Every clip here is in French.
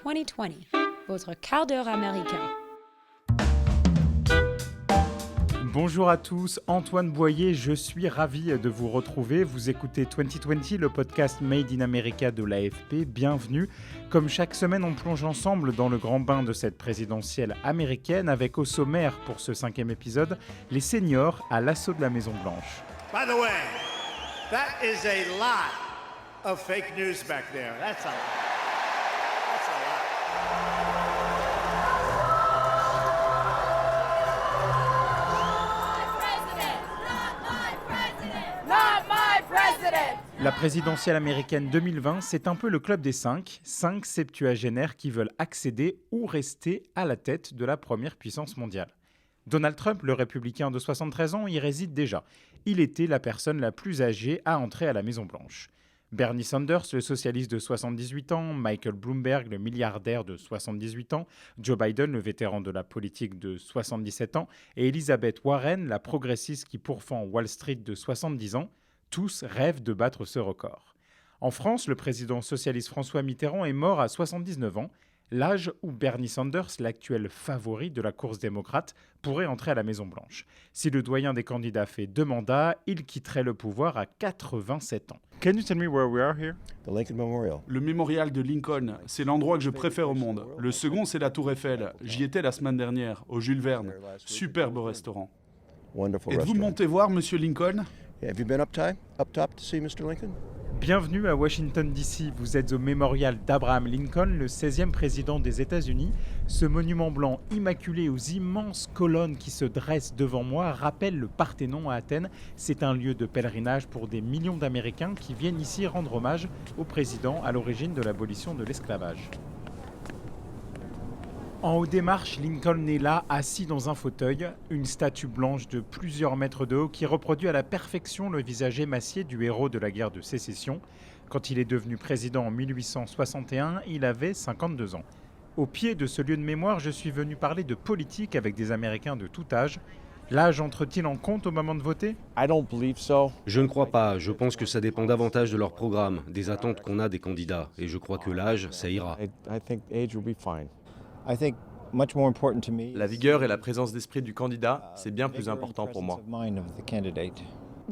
2020, votre quart d'heure américain. Bonjour à tous, Antoine Boyer, je suis ravi de vous retrouver. Vous écoutez 2020, le podcast Made in America de l'AFP. Bienvenue. Comme chaque semaine, on plonge ensemble dans le grand bain de cette présidentielle américaine avec au sommaire pour ce 5e épisode, les seniors à l'assaut de la Maison-Blanche. By the way, that is a lot of fake news back there. That's a lot. That's a lot. La présidentielle américaine 2020, c'est un peu le club des 5 septuagénaires qui veulent accéder ou rester à la tête de la première puissance mondiale. Donald Trump, le républicain de 73 ans, y réside déjà. Il était la personne la plus âgée à entrer à la Maison-Blanche. Bernie Sanders, le socialiste de 78 ans, Michael Bloomberg, le milliardaire de 78 ans, Joe Biden, le vétéran de la politique de 77 ans, et Elizabeth Warren, la progressiste qui pourfend Wall Street de 70 ans, tous rêvent de battre ce record. En France, le président socialiste François Mitterrand est mort à 79 ans, l'âge où Bernie Sanders, l'actuel favori de la course démocrate, pourrait entrer à la Maison-Blanche. Si le doyen des candidats fait 2 mandats, il quitterait le pouvoir à 87 ans. Can you tell me where we are here? The Lincoln Memorial. Le mémorial de Lincoln, c'est l'endroit que je préfère au monde. Le second, c'est la Tour Eiffel. J'y étais la semaine dernière, au Jules Verne. Superbe restaurant. Wonderful Êtes-vous restaurant. monté voir Monsieur Lincoln? Yeah, have you been up top to see Mr. Lincoln? Bienvenue à Washington DC, vous êtes au mémorial d'Abraham Lincoln, le 16e président des États-Unis. Ce monument blanc immaculé aux immenses colonnes qui se dressent devant moi rappelle le Parthénon à Athènes. C'est un lieu de pèlerinage pour des millions d'Américains qui viennent ici rendre hommage au président à l'origine de l'abolition de l'esclavage. En haut des marches, Lincoln est là, assis dans un fauteuil, une statue blanche de plusieurs mètres de haut qui reproduit à la perfection le visage émacié du héros de la guerre de sécession. Quand il est devenu président en 1861, il avait 52 ans. Au pied de ce lieu de mémoire, je suis venu parler de politique avec des Américains de tout âge. L'âge entre-t-il en compte au moment de voter ? Je ne crois pas. Je pense que ça dépend davantage de leur programme, des attentes qu'on a des candidats. Et je crois que l'âge, ça ira. La vigueur et la présence d'esprit du candidat, c'est bien plus important pour moi.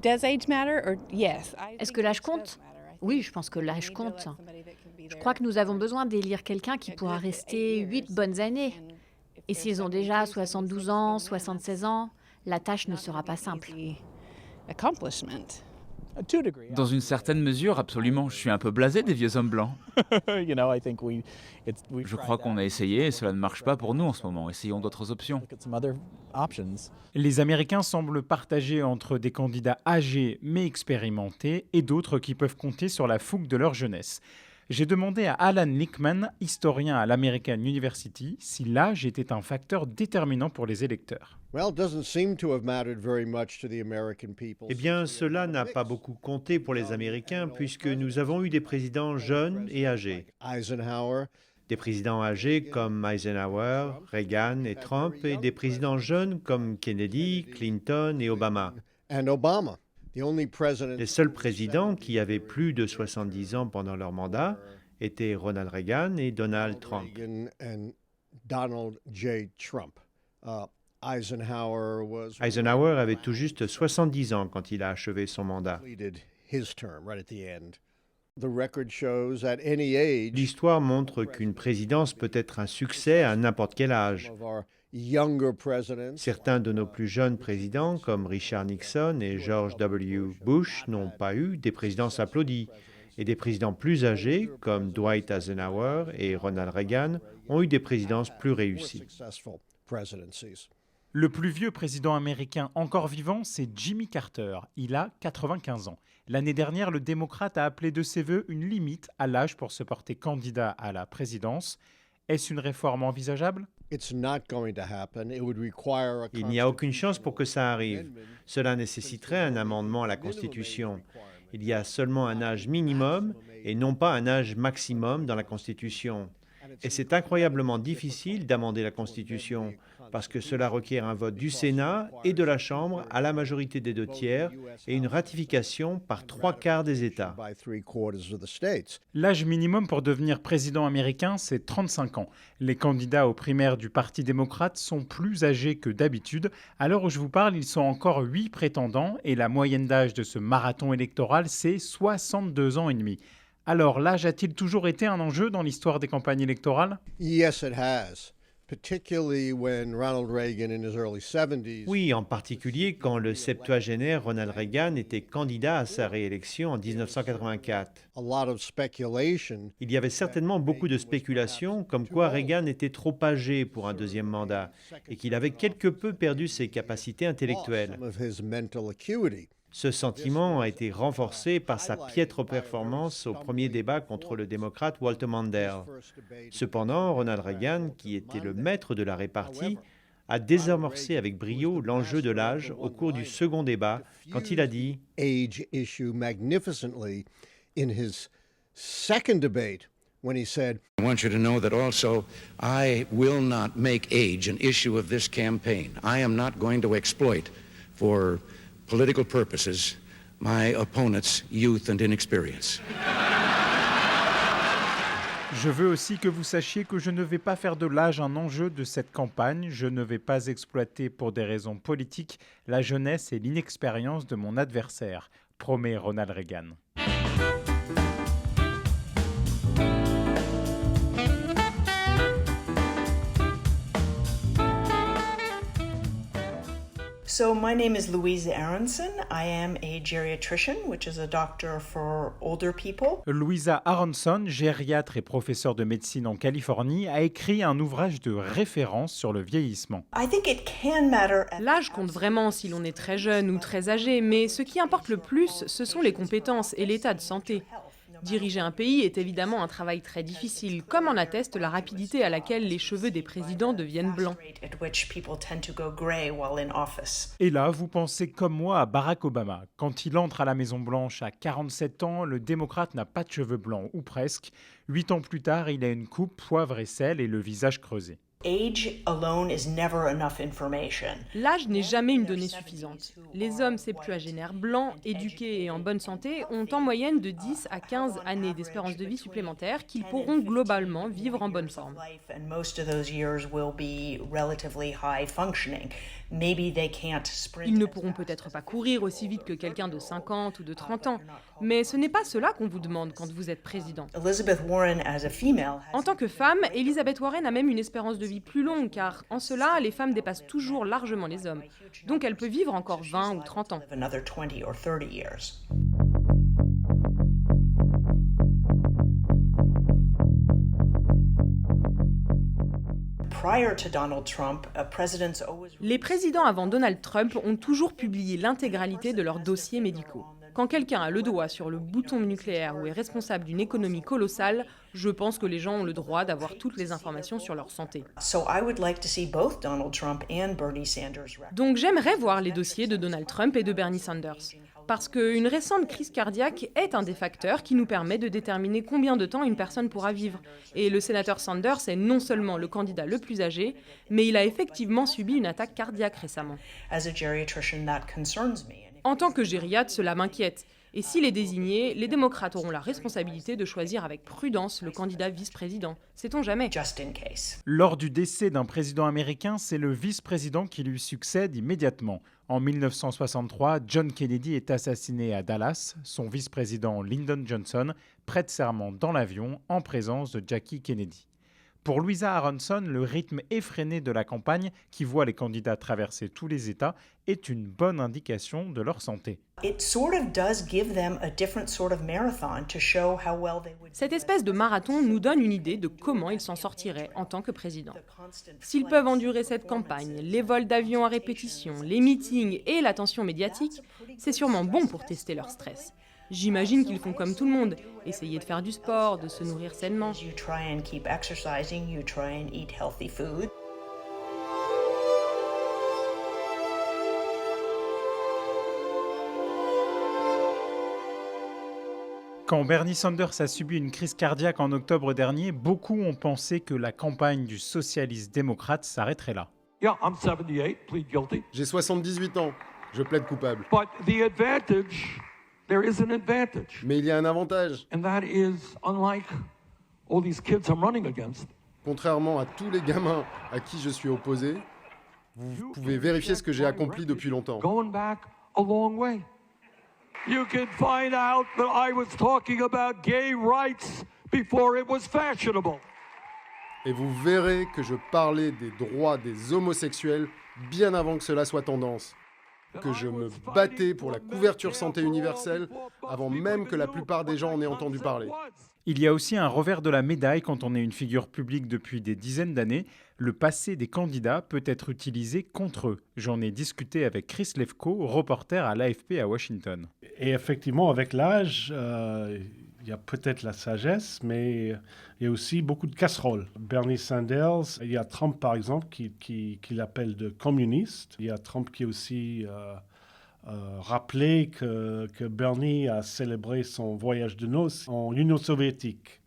Est-ce que l'âge compte ? Oui, je pense que l'âge compte. Je crois que nous avons besoin d'élire quelqu'un qui pourra rester 8 bonnes années. Et s'ils ont déjà 72 ans, 76 ans, la tâche ne sera pas simple. Dans une certaine mesure, absolument. Je suis un peu blasé des vieux hommes blancs. Je crois qu'on a essayé et cela ne marche pas pour nous en ce moment. Essayons d'autres options. Les Américains semblent partagés entre des candidats âgés mais expérimentés et d'autres qui peuvent compter sur la fougue de leur jeunesse. J'ai demandé à Alan Lichtman, historien à l'American University, si l'âge était un facteur déterminant pour les électeurs. Eh bien, cela n'a pas beaucoup compté pour les Américains puisque nous avons eu des présidents jeunes et âgés. Des présidents âgés comme Eisenhower, Reagan et Trump et des présidents jeunes comme Kennedy, Clinton et Obama. Les seuls présidents qui avaient plus de 70 ans pendant leur mandat étaient Ronald Reagan et Donald Trump. Eisenhower avait tout juste 70 ans quand il a achevé son mandat. L'histoire montre qu'une présidence peut être un succès à n'importe quel âge. Certains de nos plus jeunes présidents, comme Richard Nixon et George W. Bush, n'ont pas eu des présidences applaudies. Et des présidents plus âgés, comme Dwight Eisenhower et Ronald Reagan, ont eu des présidences plus réussies. Le plus vieux président américain encore vivant, c'est Jimmy Carter. Il a 95 ans. L'année dernière, le démocrate a appelé de ses vœux une limite à l'âge pour se porter candidat à la présidence. Est-ce une réforme envisageable ? Il n'y a aucune chance pour que ça arrive. Cela nécessiterait un amendement à la Constitution. Il y a seulement un âge minimum et non pas un âge maximum dans la Constitution. Et c'est incroyablement difficile d'amender la Constitution. parce que cela requiert un vote du Sénat et de la Chambre à la majorité des 2/3 et une ratification par 3/4 des États. L'âge minimum pour devenir président américain, c'est 35 ans. Les candidats aux primaires du Parti démocrate sont plus âgés que d'habitude. À l'heure où je vous parle, ils sont encore 8 prétendants et la moyenne d'âge de ce marathon électoral, c'est 62 ans et demi. Alors, l'âge a-t-il toujours été un enjeu dans l'histoire des campagnes électorales ? Yes, it has. Particularly when Ronald Reagan in his early 70s. Oui, en particulier quand le septuagénaire Ronald Reagan était candidat à sa réélection en 1984. A lot of speculation. Il y avait certainement beaucoup de spéculations comme quoi Reagan était trop âgé pour un deuxième mandat et qu'il avait quelque peu perdu ses capacités intellectuelles. Some of his mental acuity. Ce sentiment a été renforcé par sa piètre performance au premier débat contre le démocrate Walter Mondale. Cependant, Ronald Reagan, qui était le maître de la répartie, a désamorcé avec brio l'enjeu de l'âge au cours du second débat quand il a dit « Age issue magnificently in his second debate when he said, I want you to know that also I will not make age an issue of this campaign. I am not going to exploit for political purposes my opponent's youth and inexperience. » Je veux aussi que vous sachiez que je ne vais pas faire de l'âge un enjeu de cette campagne. Je ne vais pas exploiter pour des raisons politiques la jeunesse et l'inexpérience de mon adversaire, promet Ronald Reagan. So my name is Louise Aronson. I am a geriatrician, which is a doctor for older people. Louisa Aronson, gériatre et professeure de médecine en Californie, a écrit un ouvrage de référence sur le vieillissement. I think it can matter. L'âge compte vraiment si l'on est très jeune ou très âgé, mais ce qui importe le plus, ce sont les compétences et l'état de santé. Diriger un pays est évidemment un travail très difficile, comme en atteste la rapidité à laquelle les cheveux des présidents deviennent blancs. Et là, vous pensez comme moi à Barack Obama. Quand il entre à la Maison-Blanche à 47 ans, le démocrate n'a pas de cheveux blancs, ou presque. 8 ans plus tard, il a une coupe, poivre et sel et le visage creusé. L'âge n'est jamais une donnée suffisante. Les hommes septuagénaires blancs, éduqués et en bonne santé ont en moyenne de 10 à 15 années d'espérance de vie supplémentaire qu'ils pourront globalement vivre en bonne forme. Ils ne pourront peut-être pas courir aussi vite que quelqu'un de 50 ou de 30 ans, mais ce n'est pas cela qu'on vous demande quand vous êtes président. En tant que femme, Elizabeth Warren a même une espérance de vie plus longue, car en cela, les femmes dépassent toujours largement les hommes. Donc elle peut vivre encore 20 ou 30 ans. Les présidents avant Donald Trump ont toujours publié l'intégralité de leurs dossiers médicaux. Quand quelqu'un a le doigt sur le bouton nucléaire ou est responsable d'une économie colossale, je pense que les gens ont le droit d'avoir toutes les informations sur leur santé. Donc j'aimerais voir les dossiers de Donald Trump et de Bernie Sanders. Parce qu'une récente crise cardiaque est un des facteurs qui nous permet de déterminer combien de temps une personne pourra vivre. Et le sénateur Sanders est non seulement le candidat le plus âgé, mais il a effectivement subi une attaque cardiaque récemment. En tant que gériatre, cela m'inquiète. Et s'il est désigné, les démocrates auront la responsabilité de choisir avec prudence le candidat vice-président. Sait-on jamais ? Lors du décès d'un président américain, c'est le vice-président qui lui succède immédiatement. En 1963, John Kennedy est assassiné à Dallas. Son vice-président Lyndon Johnson prête serment dans l'avion en présence de Jackie Kennedy. Pour Louisa Aronson, le rythme effréné de la campagne, qui voit les candidats traverser tous les États, est une bonne indication de leur santé. Cette espèce de marathon nous donne une idée de comment ils s'en sortiraient en tant que président. S'ils peuvent endurer cette campagne, les vols d'avion à répétition, les meetings et l'attention médiatique, c'est sûrement bon pour tester leur stress. J'imagine qu'ils font comme tout le monde, essayer de faire du sport, de se nourrir sainement. Quand Bernie Sanders a subi une crise cardiaque en octobre dernier, beaucoup ont pensé que la campagne du socialiste démocrate s'arrêterait là. J'ai 78 ans. Je plaide coupable. Mais il y a un avantage. Contrairement à tous les gamins à qui je suis opposé, vous pouvez vérifier ce que j'ai accompli depuis longtemps. You can find out that I was talking about gay rights before it was fashionable. Et vous verrez que je parlais des droits des homosexuels bien avant que cela soit tendance. Que je me battais pour la couverture santé universelle avant même que la plupart des gens en aient entendu parler. Il y a aussi un revers de la médaille quand on est une figure publique depuis des dizaines d'années. Le passé des candidats peut être utilisé contre eux. J'en ai discuté avec Chris Lefko, reporter à l'AFP à Washington. Et effectivement, avec l'âge, il y a peut-être la sagesse, mais il y a aussi beaucoup de casseroles. Bernie Sanders, il y a Trump par exemple qui l'appelle de communiste. Il y a Trump qui aussi rappelé que Bernie a célébré son voyage de noces en Union soviétique.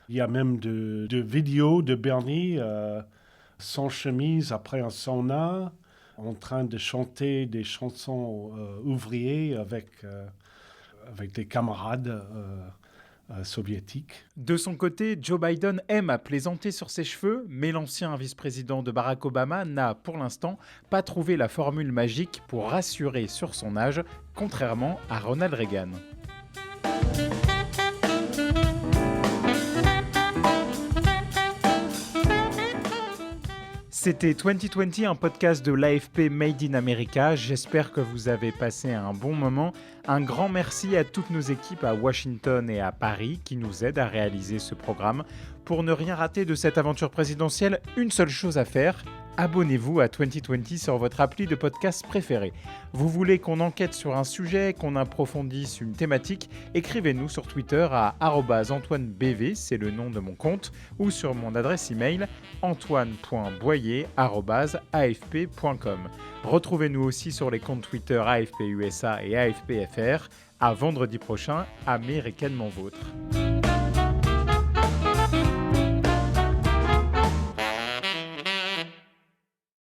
Il y a même de vidéos de Bernie sans chemise après un sauna, en train de chanter des chansons ouvriers avec des camarades soviétiques. De son côté, Joe Biden aime à plaisanter sur ses cheveux, mais l'ancien vice-président de Barack Obama n'a, pour l'instant, pas trouvé la formule magique pour rassurer sur son âge, contrairement à Ronald Reagan. C'était 2020, un podcast de l'AFP Made in America. J'espère que vous avez passé un bon moment. Un grand merci à toutes nos équipes à Washington et à Paris qui nous aident à réaliser ce programme. Pour ne rien rater de cette aventure présidentielle, une seule chose à faire, abonnez-vous à 2020 sur votre appli de podcast préféré. Vous voulez qu'on enquête sur un sujet, qu'on approfondisse une thématique, écrivez-nous sur Twitter à @AntoineBV, c'est le nom de mon compte, ou sur mon adresse email antoine.boyer@afp.com. Retrouvez-nous aussi sur les comptes Twitter AFP USA et AFPFR. À vendredi prochain, américanement vôtre.